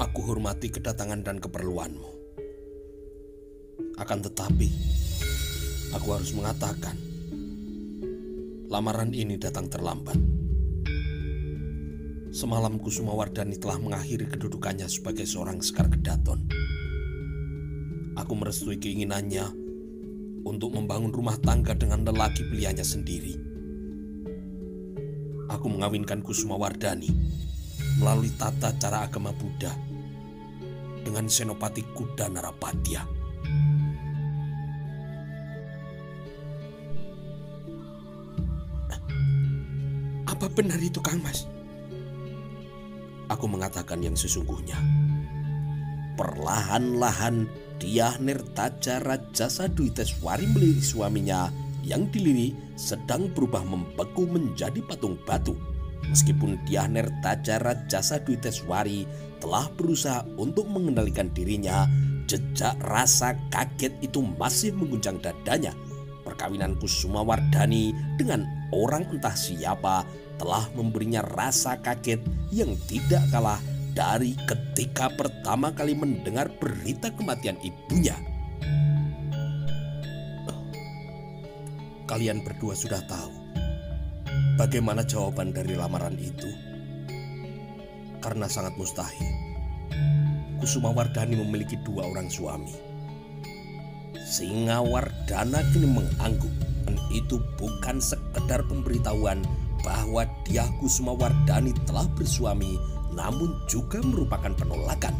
Aku hormati kedatangan dan keperluanmu. Akan tetapi, aku harus mengatakan, lamaran ini datang terlambat. Semalam Kusumawardhani telah mengakhiri kedudukannya sebagai seorang Sekar Kedaton. Aku merestui keinginannya untuk membangun rumah tangga dengan lelaki pilihannya sendiri. Aku mengawinkan Kusumawardhani melalui tata cara agama Buddha dengan Senopati Kuda Narapatya. Apa benar itu, Kang Mas? Aku mengatakan yang sesungguhnya. Perlahan-lahan Dyah Nirtaja Rajasa Dwiteswari melirik suaminya yang dilirik sedang berubah membeku menjadi patung batu. Meskipun Dyah Nirtaja Rajasa Dwiteswari telah berusaha untuk mengendalikan dirinya, jejak rasa kaget itu masih mengguncang dadanya. Perkawinan Kusumawardhani dengan orang entah siapa telah memberinya rasa kaget yang tidak kalah dari ketika pertama kali mendengar berita kematian ibunya. Kalian berdua sudah tahu bagaimana jawaban dari lamaran itu? Karena sangat mustahil Kusumawardhani memiliki dua orang suami. Singawardhana kini mengangguk, dan itu bukan sekedar pemberitahuan bahwa Dyah Kusumawardhani telah bersuami, namun juga merupakan penolakan.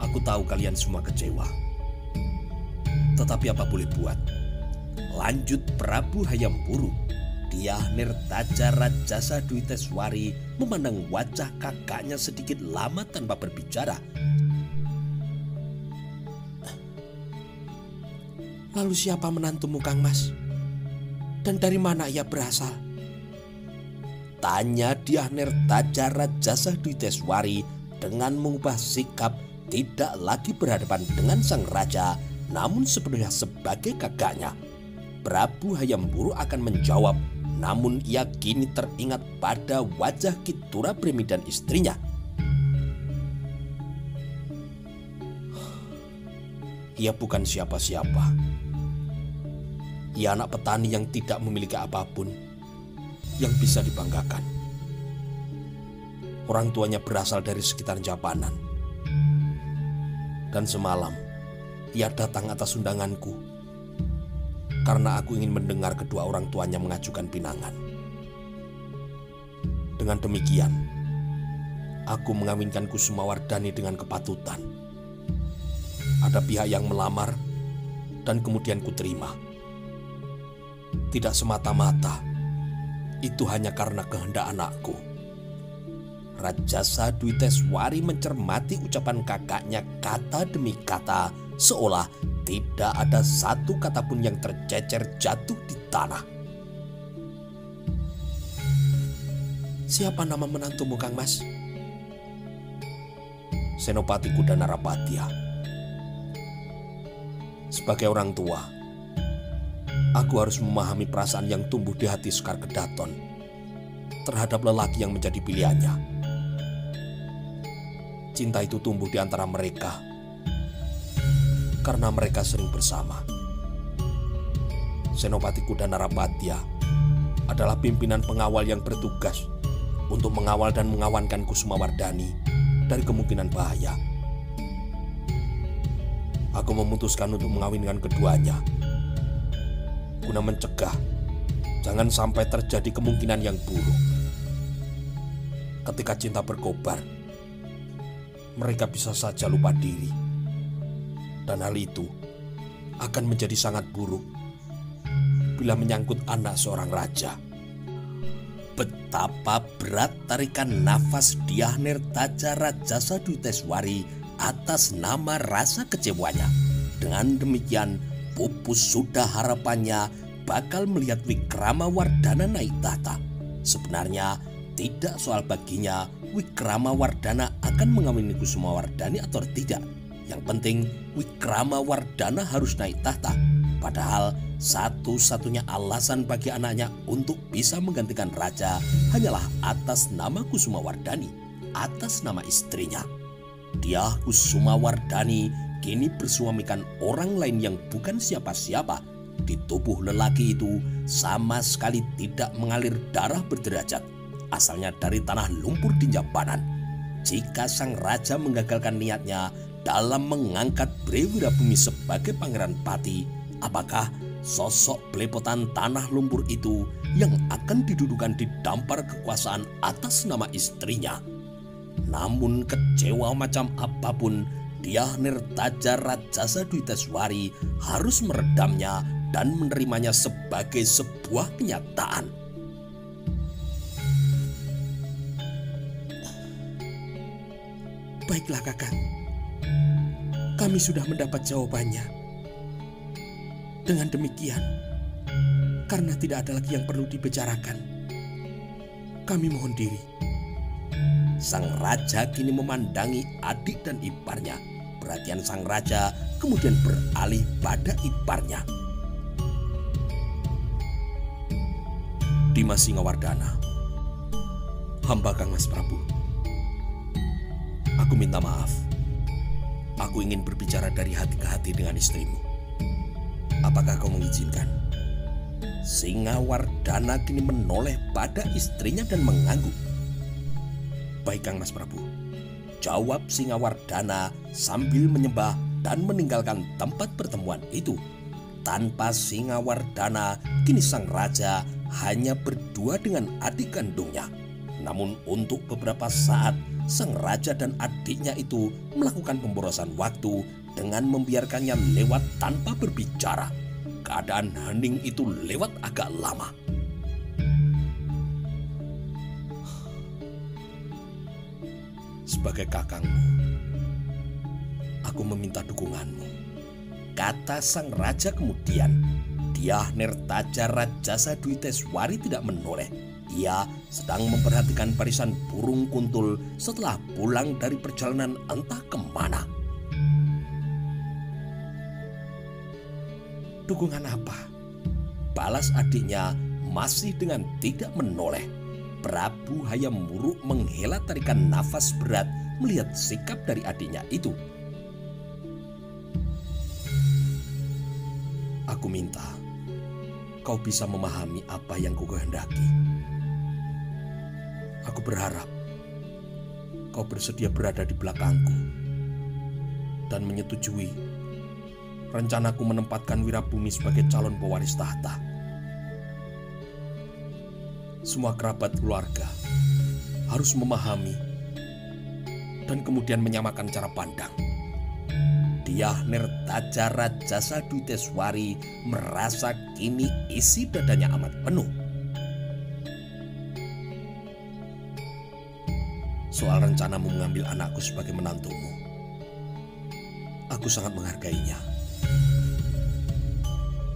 Aku tahu kalian semua kecewa, tetapi apa boleh buat? Lanjut Prabu Hayam Wuruk, Dyah Nirtaja Rajasa Dwiteswari memandang wajah kakaknya sedikit lama tanpa berbicara. Lalu siapa menantumu, Kang Mas? Dan dari mana ia berasal? Tanya Dyah Nirtaja Rajasa Dwiteswari dengan mengubah sikap, tidak lagi berhadapan dengan sang raja, namun sepenuhnya sebagai kakaknya. Prabu Hayam Wuruk akan menjawab, namun ia kini teringat pada wajah Kitura Bremi dan istrinya. Ia bukan siapa-siapa. Ia anak petani yang tidak memiliki apapun yang bisa dibanggakan. Orang tuanya berasal dari sekitar Japanan. Dan semalam, ia datang atas undanganku karena aku ingin mendengar kedua orang tuanya mengajukan pinangan. Dengan demikian, aku mengawinkan Kusumawardhani dengan kepatutan. Ada pihak yang melamar dan kemudian kuterima. Tidak semata-mata itu hanya karena kehendak anakku. Rajasa Dwiteswari mencermati ucapan kakaknya kata demi kata, seolah tidak ada satu kata pun yang tercecer jatuh di tanah. Siapa nama menantumu, Kang Mas? Senopati Kuda Narapatya. Sebagai orang tua, aku harus memahami perasaan yang tumbuh di hati Sekar Kedaton terhadap lelaki yang menjadi pilihannya. Cinta itu tumbuh di antara mereka karena mereka sering bersama. Senopati Kuda Narapatya adalah pimpinan pengawal yang bertugas untuk mengawal dan mengawankan Kusumawardhani dari kemungkinan bahaya. Aku memutuskan untuk mengawinkan keduanya guna mencegah jangan sampai terjadi kemungkinan yang buruk. Ketika cinta berkobar, mereka bisa saja lupa diri. Dan hal itu akan menjadi sangat buruk bila menyangkut anak seorang raja. Betapa berat tarikan nafas Dyah Nirtaja Rajasa Dwiteswari atas nama rasa kecewanya. Dengan demikian, pupus sudah harapannya bakal melihat Wikramawardhana naik tahta. Sebenarnya tidak soal baginya Wikramawardhana akan mengawini Kusumawardhani atau tidak. Yang penting Wikramawardhana harus naik tahta. Padahal satu-satunya alasan bagi anaknya untuk bisa menggantikan raja hanyalah atas nama Kusumawardhani, atas nama istrinya. Dyah Kusumawardhani kini bersuamikan orang lain yang bukan siapa-siapa. Di tubuh lelaki itu sama sekali tidak mengalir darah berderajat, asalnya dari tanah lumpur di Jambanan. Jika sang raja menggagalkan niatnya dalam mengangkat Bre Wirabumi sebagai pangeran Pati, apakah sosok belepotan tanah lumpur itu yang akan didudukan di dampar kekuasaan atas nama istrinya? Namun kecewa macam apapun, Dyah Nirtaja Rajasa Dwiteswari harus meredamnya dan menerimanya sebagai sebuah kenyataan. Baiklah Kakang, kami sudah mendapat jawabannya. Dengan demikian, karena tidak ada lagi yang perlu dibicarakan, kami mohon diri. Sang raja kini memandangi adik dan iparnya. Perhatian sang raja kemudian beralih pada iparnya. Dimas Singawardhana, hamba Kang Mas Prabu. Aku minta maaf. Aku ingin berbicara dari hati ke hati dengan istrimu. Apakah kau mengizinkan? Singawardhana kini menoleh pada istrinya dan mengangguk. Baik Kang Mas Prabu, jawab Singawardhana sambil menyembah dan meninggalkan tempat pertemuan itu. Tanpa Singawardhana, kini sang raja hanya berdua dengan adik kandungnya. Namun untuk beberapa saat, sang raja dan adiknya itu melakukan pemborosan waktu dengan membiarkannya lewat tanpa berbicara. Keadaan hening itu lewat agak lama. Sebagai kakangmu, aku meminta dukunganmu, kata sang raja kemudian. Dyah Nirtaja Rajasa Dwiteswari tidak menoleh. Ia sedang memperhatikan barisan burung kuntul setelah pulang dari perjalanan entah kemana. Dukungan apa? Balas adiknya masih dengan tidak menoleh. Prabu Hayam Wuruk menghela tarikan nafas berat melihat sikap dari adiknya itu. Aku minta kau bisa memahami apa yang ku kehendaki. Aku berharap kau bersedia berada di belakangku dan menyetujui rencanaku menempatkan Wirabumi sebagai calon pewaris tahta. Semua kerabat keluarga harus memahami dan kemudian menyamakan cara pandang. Dyah Nirtaja Rajasa Dwiteswari merasa kini isi dadanya amat penuh. Soal rencanamu mengambil anakku sebagai menantumu, aku sangat menghargainya.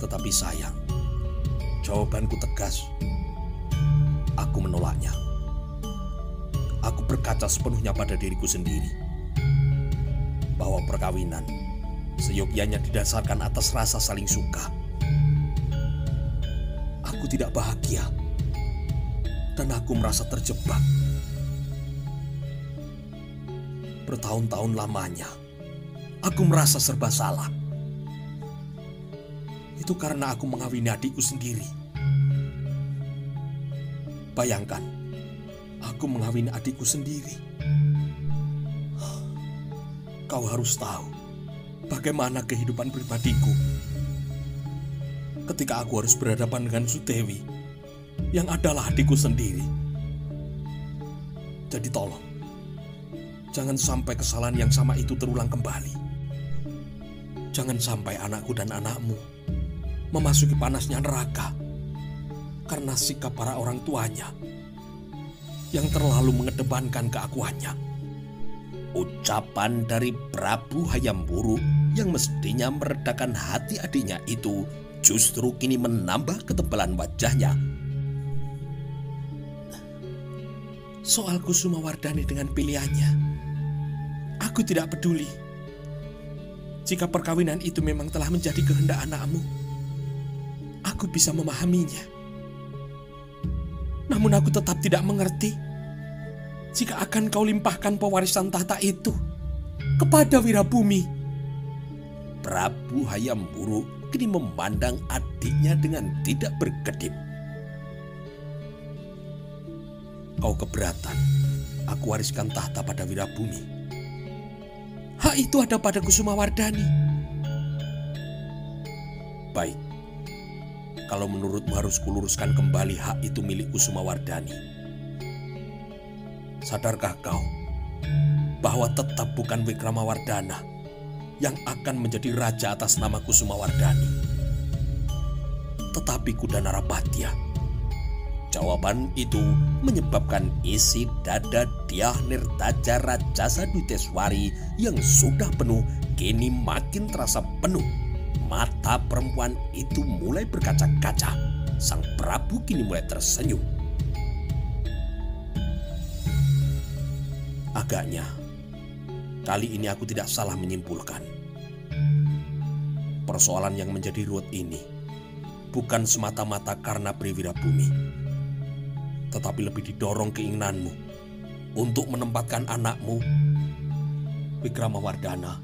Tetapi sayang, jawabanku tegas. Aku menolaknya. Aku berkaca sepenuhnya pada diriku sendiri, bahwa perkawinan seyogyanya didasarkan atas rasa saling suka. Aku tidak bahagia dan aku merasa terjebak. Bertahun-tahun lamanya, aku merasa serba salah. Itu karena aku mengawini adikku sendiri. Bayangkan, aku mengawini adikku sendiri. Kau harus tahu bagaimana kehidupan pribadiku ketika aku harus berhadapan dengan Sudewi yang adalah adikku sendiri. Jadi tolong, jangan sampai kesalahan yang sama itu terulang kembali. Jangan sampai anakku dan anakmu memasuki panasnya neraka karena sikap para orang tuanya yang terlalu mengedepankan keakuannya. Ucapan dari Prabu Hayam Wuruk yang mestinya meredakan hati adiknya itu justru kini menambah ketebalan wajahnya. Soal Kusumawardhani dengan pilihannya, aku tidak peduli. Jika perkawinan itu memang telah menjadi kehendak anakmu, aku bisa memahaminya. Namun aku tetap tidak mengerti jika akan kau limpahkan pewarisan tahta itu kepada Wirabumi. Prabu Hayam Wuruk kini memandang adiknya dengan tidak berkedip. Kau keberatan aku wariskan tahta pada Wirabumi? Hak itu ada pada Kusumawardhani. Baik, kalau menurutmu harus kuluruskan kembali hak itu milik Kusumawardhani. Sadarkah kau bahwa tetap bukan Wikramawardhana yang akan menjadi raja atas nama Kusumawardhani, tetapi Kuda Narapatya? Jawaban itu menyebabkan isi dada Dyah Nirtaja Rajasa Dwiteswari yang sudah penuh kini makin terasa penuh. Mata perempuan itu mulai berkaca-kaca. Sang Prabu kini mulai tersenyum. Agaknya kali ini aku tidak salah menyimpulkan. Persoalan yang menjadi ruwet ini bukan semata-mata karena Pri Wirabumi, tetapi lebih didorong keinginanmu untuk menempatkan anakmu, Wikramawardhana,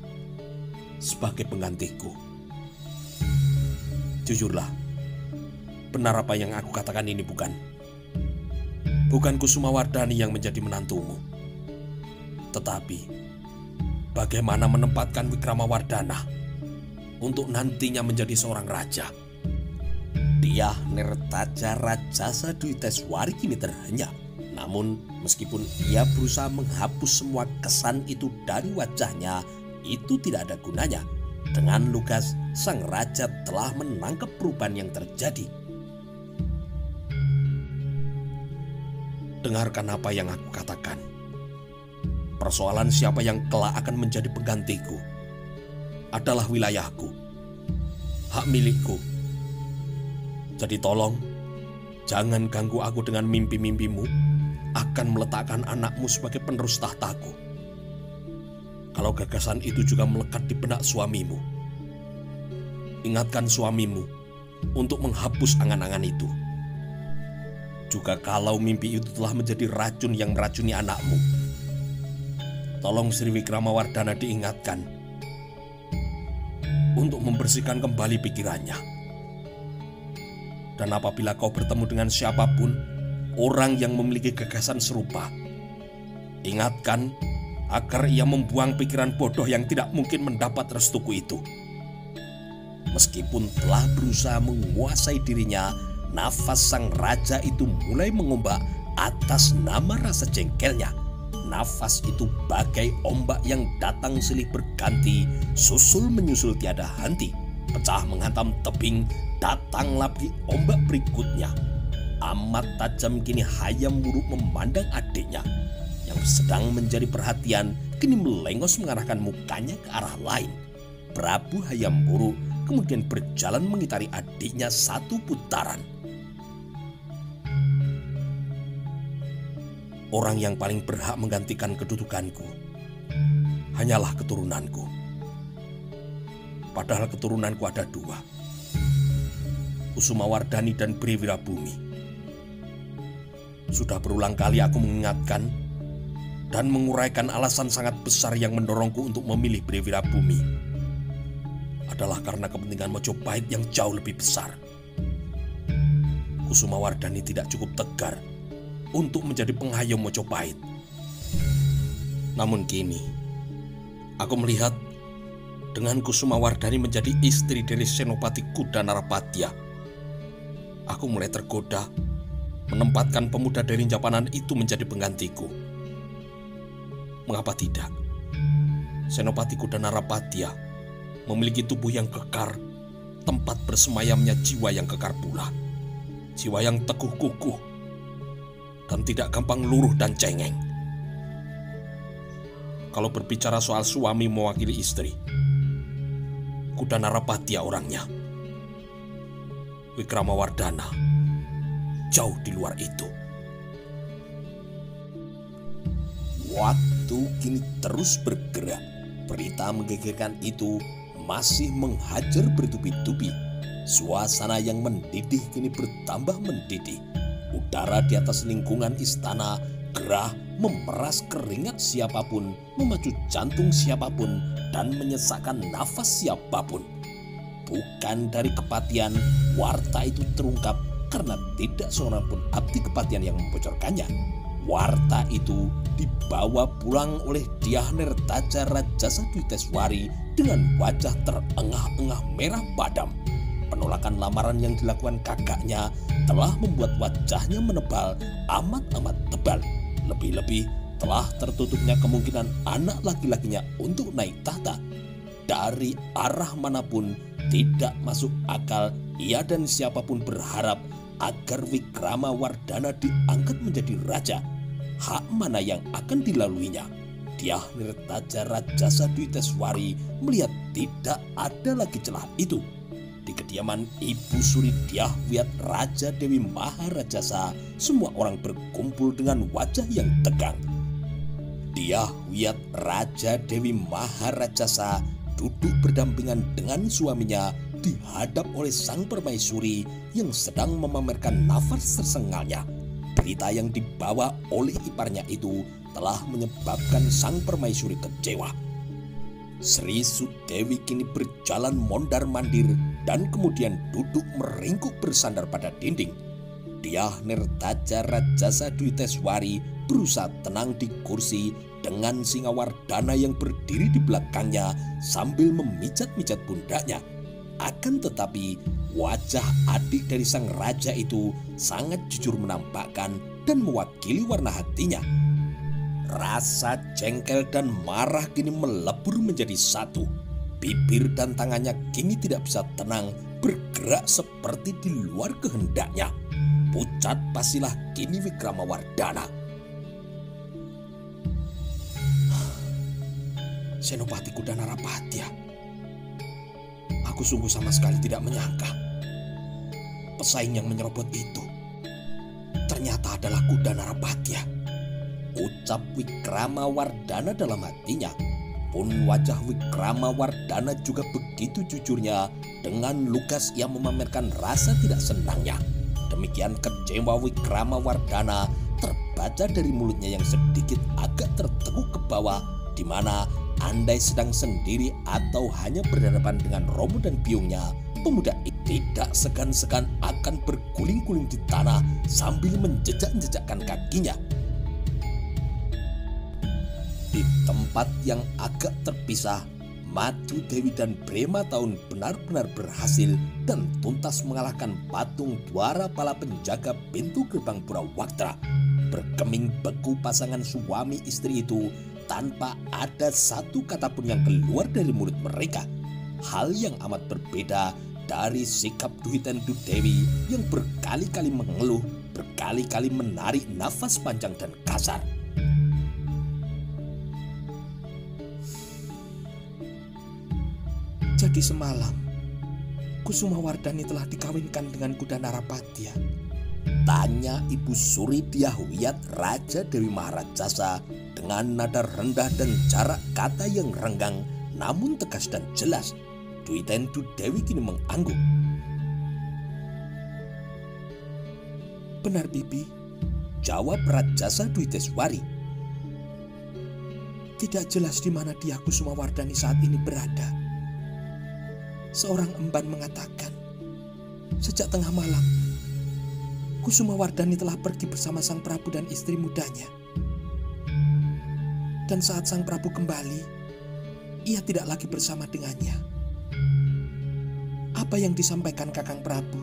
sebagai penggantiku. Jujurlah, benar apa yang aku katakan ini bukan? Bukan Kusumawardhani yang menjadi menantumu, tetapi bagaimana menempatkan Wikramawardhana untuk nantinya menjadi seorang raja. Dyah Nirtaja Rajasa Dwiteswari kini terhenyak. Namun meskipun ia berusaha menghapus semua kesan itu dari wajahnya, itu tidak ada gunanya. Dengan lugas, sang raja telah menangkap perubahan yang terjadi. Dengarkan apa yang aku katakan. Persoalan siapa yang kelak akan menjadi penggantiku adalah wilayahku, hak milikku. Jadi tolong, jangan ganggu aku dengan mimpi-mimpimu akan meletakkan anakmu sebagai penerus tahtaku. Kalau gagasan itu juga melekat di benak suamimu, ingatkan suamimu untuk menghapus angan-angan itu. Juga kalau mimpi itu telah menjadi racun yang meracuni anakmu, tolong Sri Wikramawardhana diingatkan untuk membersihkan kembali pikirannya. Dan apabila kau bertemu dengan siapapun orang yang memiliki gagasan serupa, ingatkan agar ia membuang pikiran bodoh yang tidak mungkin mendapat restuku itu. Meskipun telah berusaha menguasai dirinya, nafas sang raja itu mulai mengombak atas nama rasa jengkelnya. Nafas itu bagai ombak yang datang silih berganti, susul menyusul tiada henti. Pecah menghantam tebing, datang lagi ombak berikutnya. Amat tajam kini Hayam Wuruk memandang adiknya yang sedang menjadi perhatian, kini melengos mengarahkan mukanya ke arah lain. Prabu Hayam Wuruk kemudian berjalan mengitari adiknya satu putaran. Orang yang paling berhak menggantikan kedudukanku hanyalah keturunanku. Padahal keturunanku ada dua, Kusumawardhani dan Pri Wirabumi. Sudah berulang kali aku mengingatkan dan menguraikan alasan sangat besar yang mendorongku untuk memilih Pri Wirabumi adalah karena kepentingan Mojopahit yang jauh lebih besar. Kusumawardhani tidak cukup tegar untuk menjadi penghayam Mojopahit. Namun kini aku melihat dengan Kusumawardhani menjadi istri dari Senopati Kuda Narapatya, aku mulai tergoda menempatkan pemuda dari Japanan itu menjadi penggantiku. Mengapa tidak? Senopati Kuda Narapatya memiliki tubuh yang kekar, tempat bersemayamnya jiwa yang kekar pula. Jiwa yang teguh kukuh dan tidak gampang luruh dan cengeng. Kalau berbicara soal suami mewakili istri, Kuda Narapatya orangnya. Wikramawardhana jauh di luar itu. Waktu kini terus bergerak. Berita menggegerkan itu masih menghajar bertubi-tubi. Suasana yang mendidih kini bertambah mendidih. Udara di atas lingkungan istana gerah memeras keringat siapapun, memacu jantung siapapun, dan menyesakkan nafas siapapun. Bukan dari kepatihan, warta itu terungkap karena tidak seorang pun abdi kepatihan yang membocorkannya. Warta itu dibawa pulang oleh Dyah Nertaja Rajasa Dwi Teswari dengan wajah terengah-engah merah padam. Penolakan lamaran yang dilakukan kakaknya telah membuat wajahnya menebal amat-amat tebal. Lebih-lebih telah tertutupnya kemungkinan anak laki-lakinya untuk naik tahta. Dari arah manapun tidak masuk akal ia dan siapapun berharap agar Wikramawardhana diangkat menjadi raja. Hak mana yang akan dilaluinya? Dyah Nertaja Rajasa Dwi Teswari melihat tidak ada lagi celah itu. Di kediaman Ibu Suri Dyah Wiyat Raja Dewi Maharajasa, semua orang berkumpul dengan wajah yang tegang. Dyah Wiyat Raja Dewi Maharajasa duduk berdampingan dengan suaminya dihadap oleh sang permaisuri yang sedang memamerkan nafas tersengalnya. Berita yang dibawa oleh iparnya itu telah menyebabkan sang permaisuri kecewa. Sri Sudewi kini berjalan mondar-mandir dan kemudian duduk meringkuk bersandar pada dinding. Dyah Nertaja Rajasa Dwi Teswari berusaha tenang di kursi dengan Singawardhana yang berdiri di belakangnya sambil memijat-mijat pundaknya. Akan tetapi wajah adik dari sang raja itu sangat jujur menampakkan dan mewakili warna hatinya. Rasa jengkel dan marah kini melebur menjadi satu. Bibir dan tangannya kini tidak bisa tenang, bergerak seperti di luar kehendaknya. Pucat pasilah kini Wikramawardhana. Senopati Kuda Narapatya, aku sungguh sama sekali tidak menyangka pesaing yang menyerobot itu ternyata adalah Kuda Narapatya, ucap Wikramawardhana dalam hatinya. Pun wajah Wikramawardhana juga begitu jujurnya, dengan lugas ia memamerkan rasa tidak senangnya. Demikian kecewa Wikramawardhana terbaca dari mulutnya yang sedikit agak tertekuk ke bawah, di mana andai sedang sendiri atau hanya berhadapan dengan Romo dan biungnya, pemuda itu tidak segan-segan akan berguling-guling di tanah sambil menjejak-jejakkan kakinya. Di tempat yang agak terpisah, Madu Dewi dan Brema Tahun benar-benar berhasil dan tuntas mengalahkan patung Dwara Pala penjaga pintu gerbang Pura-Waktra. Berkeming beku pasangan suami istri itu tanpa ada satu kata pun yang keluar dari mulut mereka. Hal yang amat berbeda dari sikap Duhitendu Dewi yang berkali-kali mengeluh, berkali-kali menarik nafas panjang dan kasar. Jadi semalam Kusumawardhani telah dikawinkan dengan Kuda Narapatya? Tanya Ibu Suri Dyah Wiyat Raja Dewi Maharajasa dengan nada rendah dan jarak kata yang renggang namun tegas dan jelas. Duhitendu Dewi kini mengangguk. Benar Bibi, jawab Rajasa Dwi Teswari. Tidak jelas di mana Dyah Kusumawardhani saat ini berada. Seorang emban mengatakan, sejak tengah malam, Kusumawardhani telah pergi bersama sang Prabu dan istri mudanya. Dan saat sang Prabu kembali, ia tidak lagi bersama dengannya. Apa yang disampaikan Kakang Prabu?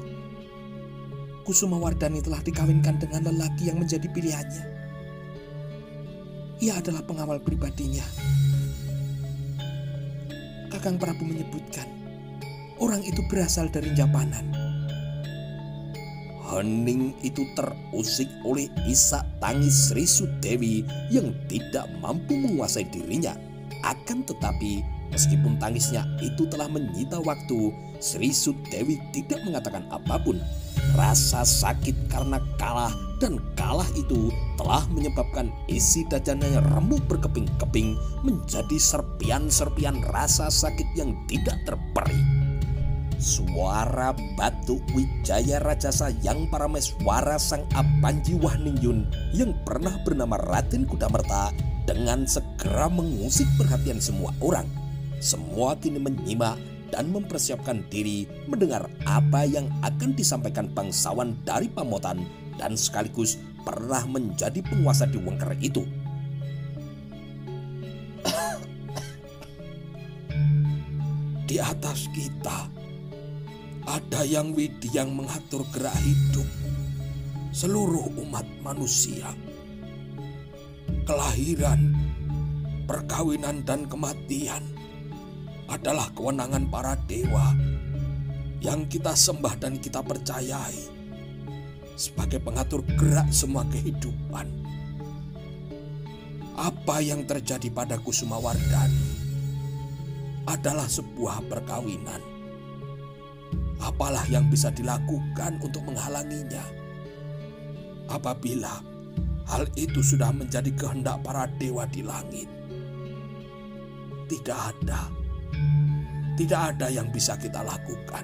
Kusumawardhani telah dikawinkan dengan lelaki yang menjadi pilihannya. Ia adalah pengawal pribadinya. Kakang Prabu menyebutkan, orang itu berasal dari Japanan. Hening itu terusik oleh isak tangis Sri Sudewi yang tidak mampu menguasai dirinya. Akan tetapi meskipun tangisnya itu telah menyita waktu, Sri Sudewi tidak mengatakan apapun. Rasa sakit karena kalah dan kalah itu telah menyebabkan isi dadanya remuk berkeping-keping menjadi serpian-serpian rasa sakit yang tidak terperi. Suara batuk Wijaya Rajasa yang parameswara sang Apanji Wahningtyun yang pernah bernama Raden Kudamerta dengan segera mengusik perhatian semua orang. Semua kini menyimak dan mempersiapkan diri mendengar apa yang akan disampaikan bangsawan dari Pamotan dan sekaligus pernah menjadi penguasa di Wengker itu. Di atas kita ada yang widi yang mengatur gerak hidup seluruh umat manusia. Kelahiran, perkawinan dan kematian adalah kewenangan para dewa yang kita sembah dan kita percayai sebagai pengatur gerak semua kehidupan. Apa yang terjadi pada Kusumawardhani adalah sebuah perkawinan. Apalah yang bisa dilakukan untuk menghalanginya? Apabila hal itu sudah menjadi kehendak para dewa di langit, tidak ada yang bisa kita lakukan.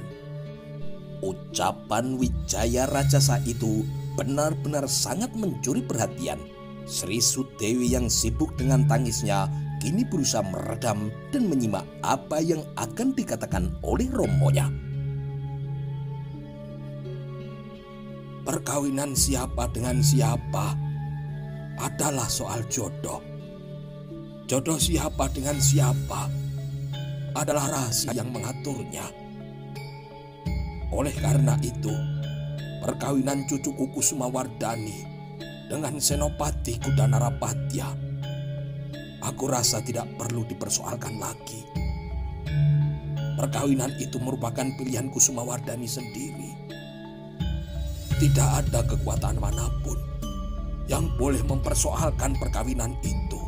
Ucapan Wijaya Rajasa itu benar-benar sangat mencuri perhatian. Sri Sudewi yang sibuk dengan tangisnya kini berusaha meredam dan menyimak apa yang akan dikatakan oleh romonya. Perkawinan siapa dengan siapa adalah soal jodoh. Jodoh siapa dengan siapa adalah rahasia yang mengaturnya. Oleh karena itu, perkawinan cucuku Kusumawardhani dengan Senopati Kudanarapatya, aku rasa tidak perlu dipersoalkan lagi. Perkawinan itu merupakan pilihan Kusumawardhani sendiri. Tidak ada kekuatan manapun yang boleh mempersoalkan perkawinan itu.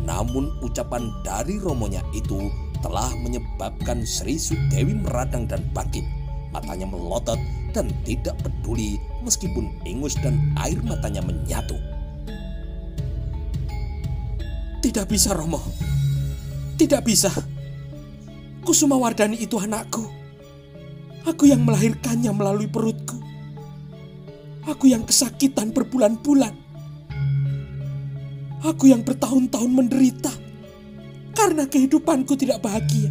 Namun ucapan dari romonya itu telah menyebabkan Sri Sudewi meradang dan bangkit. Matanya melotot dan tidak peduli meskipun ingus dan air matanya menyatu. Tidak bisa, Romo. Tidak bisa. Kusumawardhani itu anakku. Aku yang melahirkannya melalui perutku. Aku yang kesakitan berbulan-bulan. Aku yang bertahun-tahun menderita karena kehidupanku tidak bahagia.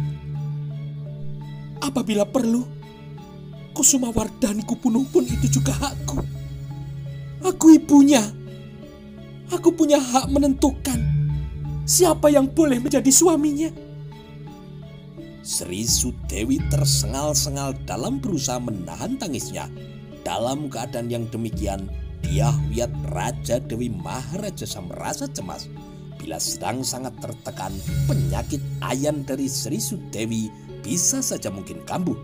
Apabila perlu, Kusumawardhani kubunuh pun itu juga hakku. Aku ibunya. Aku punya hak menentukan siapa yang boleh menjadi suaminya. Sri Sudewi tersengal-sengal dalam berusaha menahan tangisnya. Dalam keadaan yang demikian, Dyahwiyat Raja Dewi Maharajasa merasa cemas. Bila sedang sangat tertekan, penyakit ayan dari Sri Sudewi bisa saja mungkin kambuh.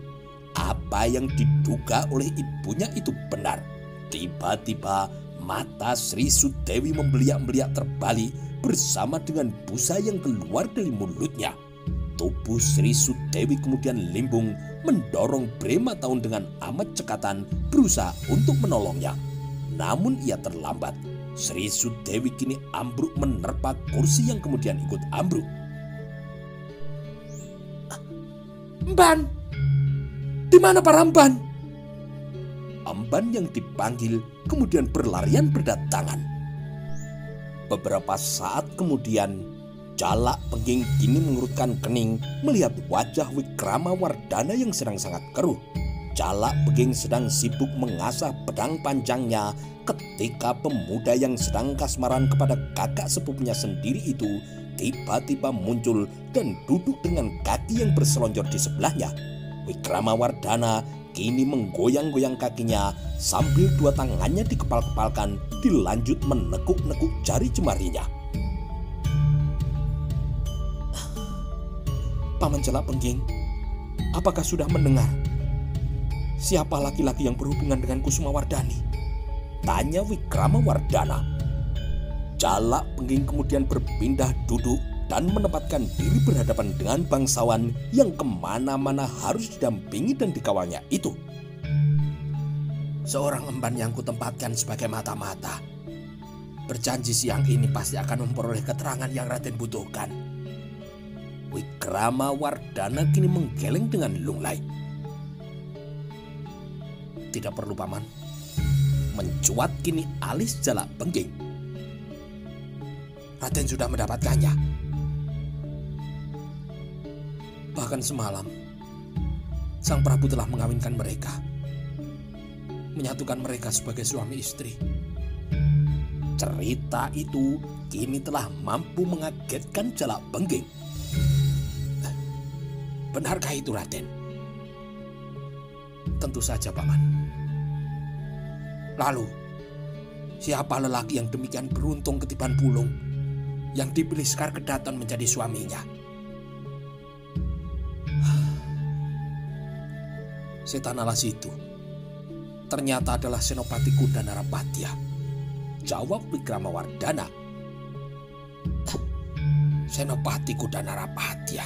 Apa yang diduga oleh ibunya itu benar. Tiba-tiba mata Sri Sudewi membeliak-beliak terbalik bersama dengan busa yang keluar dari mulutnya. Tubuh Sri Sudewi kemudian limbung mendorong Brema Tahun dengan amat cekatan berusaha untuk menolongnya. Namun ia terlambat. Sri Sudewi kini ambruk menerpa kursi yang kemudian ikut ambruk. Emban! Di mana para emban? Emban yang dipanggil kemudian berlarian berdatangan. Beberapa saat kemudian, Jalak Pengging kini mengerutkan kening melihat wajah Wikramawardhana yang sedang sangat keruh. Jalak Pengging sedang sibuk mengasah pedang panjangnya ketika pemuda yang sedang kasmaran kepada kakak sepupunya sendiri itu tiba-tiba muncul dan duduk dengan kaki yang berselonjor di sebelahnya. Wikramawardhana kini menggoyang-goyang kakinya sambil dua tangannya dikepal-kepalkan dilanjut menekuk-nekuk jari jemarinya. Paman Jalak Pengging, apakah sudah mendengar siapa laki-laki yang berhubungan dengan Kusumawardhani? Tanya Wikramawardhana. Jalak Pengging kemudian berpindah duduk dan menempatkan diri berhadapan dengan bangsawan yang kemana-mana harus didampingi dan dikawalnya itu. Seorang emban yang kutempatkan sebagai mata-mata berjanji siang ini pasti akan memperoleh keterangan yang Raden butuhkan. Wikramawardhana kini menggeleng dengan lunglai. Tidak perlu, Paman. Mencuat kini alis Jalak Bengging. Raden sudah mendapatkannya. Bahkan semalam, Sang Prabu telah mengawinkan mereka, menyatukan mereka sebagai suami istri. Cerita itu kini telah mampu mengagetkan Jalak Bengging. Benarkah itu, Raden? Tentu saja, Paman. Lalu, siapa lelaki yang demikian beruntung ketiban Pulung yang dipilih Sekar Kedaton menjadi suaminya? Setan alas itu ternyata adalah Senopati Kuda Narapatya, jawab Wikramawardhana. Senopati Kuda Narapatya.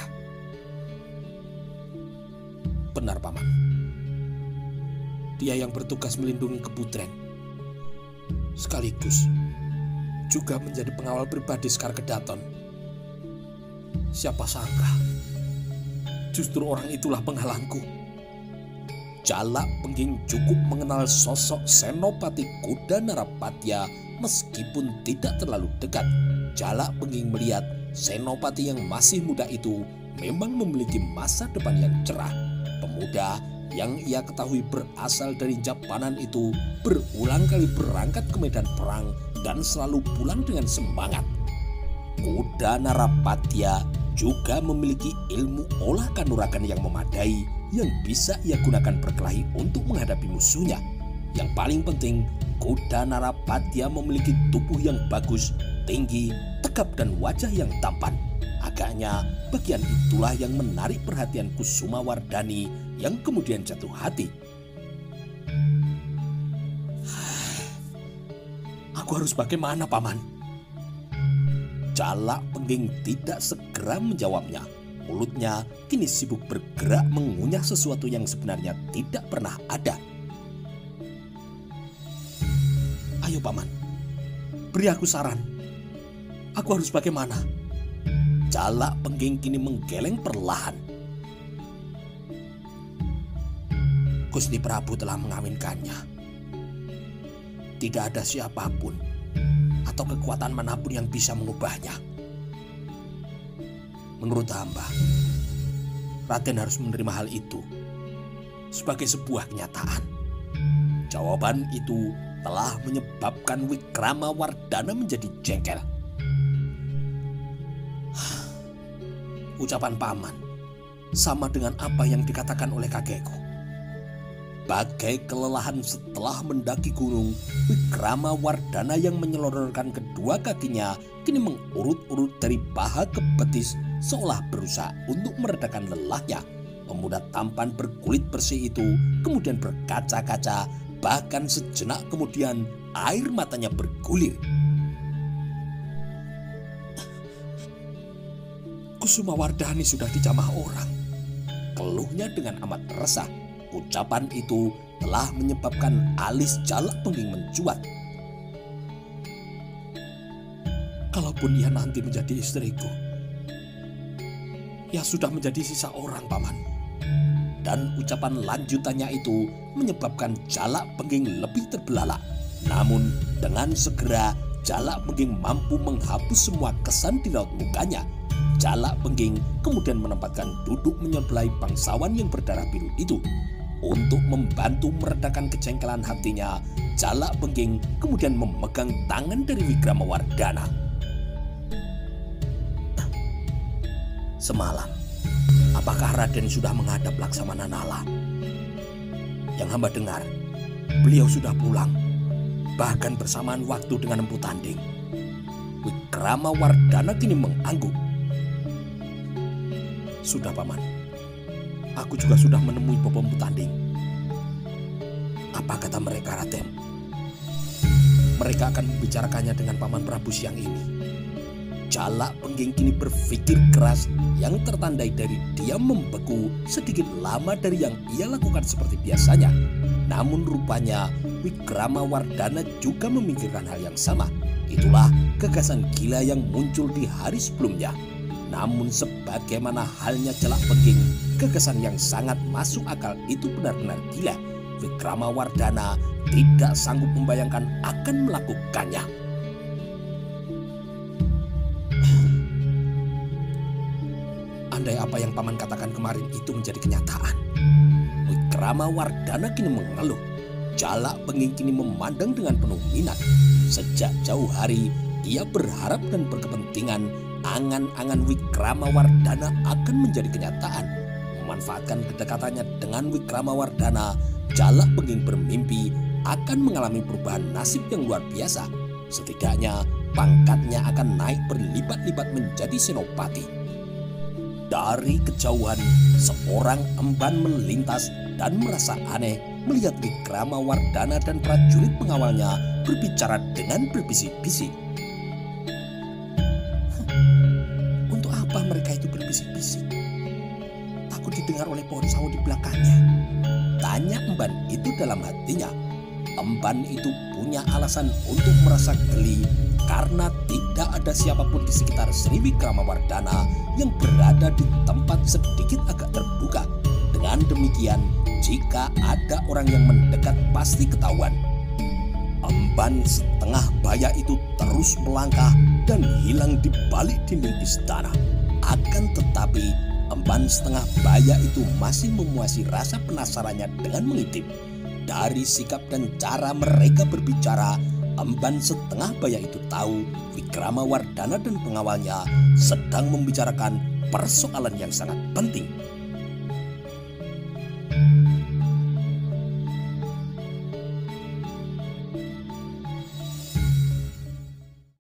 Benar, Paman. Dia yang bertugas melindungi Keputren, sekaligus juga menjadi pengawal pribadi Sekar Kedaton. Siapa sangka justru orang itulah penghalangku. Jalak Bengging cukup mengenal sosok Senopati Kuda Narapatya meskipun tidak terlalu dekat. Jalak Bengging melihat Senopati yang masih muda itu memang memiliki masa depan yang cerah. Pemuda yang ia ketahui berasal dari Japanan itu berulang kali berangkat ke medan perang dan selalu pulang dengan semangat. Kuda Narapatya juga memiliki ilmu olah kanuragan yang memadai yang bisa ia gunakan berkelahi untuk menghadapi musuhnya. Yang paling penting, Kuda Narapatya memiliki tubuh yang bagus, tinggi, tegap dan wajah yang tampan. Agaknya bagian itulah yang menarik perhatian Kusumawardhani yang kemudian jatuh hati. Aku harus bagaimana, Paman? Jalak Bengging tidak segera menjawabnya. Mulutnya kini sibuk bergerak mengunyah sesuatu yang sebenarnya tidak pernah ada. Ayo, Paman, beri aku saran. Aku harus bagaimana? Jalak Bengging kini menggeleng perlahan. Gusti Prabu telah mengawinkannya. Tidak ada siapapun atau kekuatan manapun yang bisa mengubahnya. Menurut hamba, Raden harus menerima hal itu sebagai sebuah kenyataan. Jawaban itu telah menyebabkan Wikramawardhana menjadi jengkel. Ucapan Paman sama dengan apa yang dikatakan oleh kakekku. Bagai kelelahan setelah mendaki gunung, Wikramawardhana yang menyelonongkan kedua kakinya kini mengurut-urut dari paha ke betis seolah berusaha untuk meredakan lelahnya. Pemuda tampan berkulit bersih itu kemudian berkaca-kaca, bahkan sejenak kemudian air matanya bergulir. Kusumawardhani sudah dijamah orang, keluhnya dengan amat resah. Ucapan itu telah menyebabkan alis Jalak Bengging mencuat. Kalaupun ia nanti menjadi istriku, ia sudah menjadi sisa orang, Paman. Dan ucapan lanjutannya itu menyebabkan Jalak Bengging lebih terbelalak. Namun dengan segera Jalak Bengging mampu menghapus semua kesan di raut mukanya. Jalak Bengging kemudian menempatkan duduk menyebelahi bangsawan yang berdarah biru itu. Untuk membantu meredakan kejengkelan hatinya, Jalak Bengging kemudian memegang tangan dari Wikramawardhana. Semalam, apakah Raden sudah menghadap Laksamana Nala? Yang hamba dengar, beliau sudah pulang, bahkan bersamaan waktu dengan Empu Tanding. Wikramawardhana kini mengangguk. Sudah, Paman. Aku juga sudah menemui Bopo Empu Tanding. Apa kata mereka, Raden? Mereka akan membicarakannya dengan Paman Prabu siang ini. Jalak Bengging kini berpikir keras yang tertandai dari diam membeku sedikit lama dari yang ia lakukan seperti biasanya. Namun rupanya Wikramawardhana juga memikirkan hal yang sama. Itulah gagasan gila yang muncul di hari sebelumnya. Namun sebagaimana halnya Jalak Pengging, gagasan yang sangat masuk akal itu benar-benar gila. Wikramawardhana tidak sanggup membayangkan akan melakukannya. Andai apa yang paman katakan kemarin itu menjadi kenyataan. Wikramawardhana kini mengeluh. Jalak Pengging kini memandang dengan penuh minat. Sejak jauh hari ia berharap dan berkepentingan angan-angan Wikramawardhana akan menjadi kenyataan. Memanfaatkan kedekatannya dengan Wikramawardhana, Jalak Pengging bermimpi akan mengalami perubahan nasib yang luar biasa. Setidaknya pangkatnya akan naik berlipat-lipat menjadi senopati. Dari kejauhan, seorang emban melintas dan merasa aneh melihat Wikramawardhana dan prajurit pengawalnya berbicara dengan berbisik-bisik. Untuk apa mereka itu berbisik-bisik? Takut didengar oleh pohon sawo di belakangnya, tanya emban itu dalam hatinya. Emban itu punya alasan untuk merasa geli karena tidak ada siapapun di sekitar Sri Wikramawardhana yang berada di tempat sedikit agak terbuka. Dengan demikian, jika ada orang yang mendekat pasti ketahuan. Emban setengah baya itu terus melangkah dan hilang di balik dinding istana. Akan tetapi, emban setengah baya itu masih memuasi rasa penasarannya dengan mengintip. Dari sikap dan cara mereka berbicara, emban setengah baya itu tahu Wikramawardhana dan pengawalnya sedang membicarakan persoalan yang sangat penting.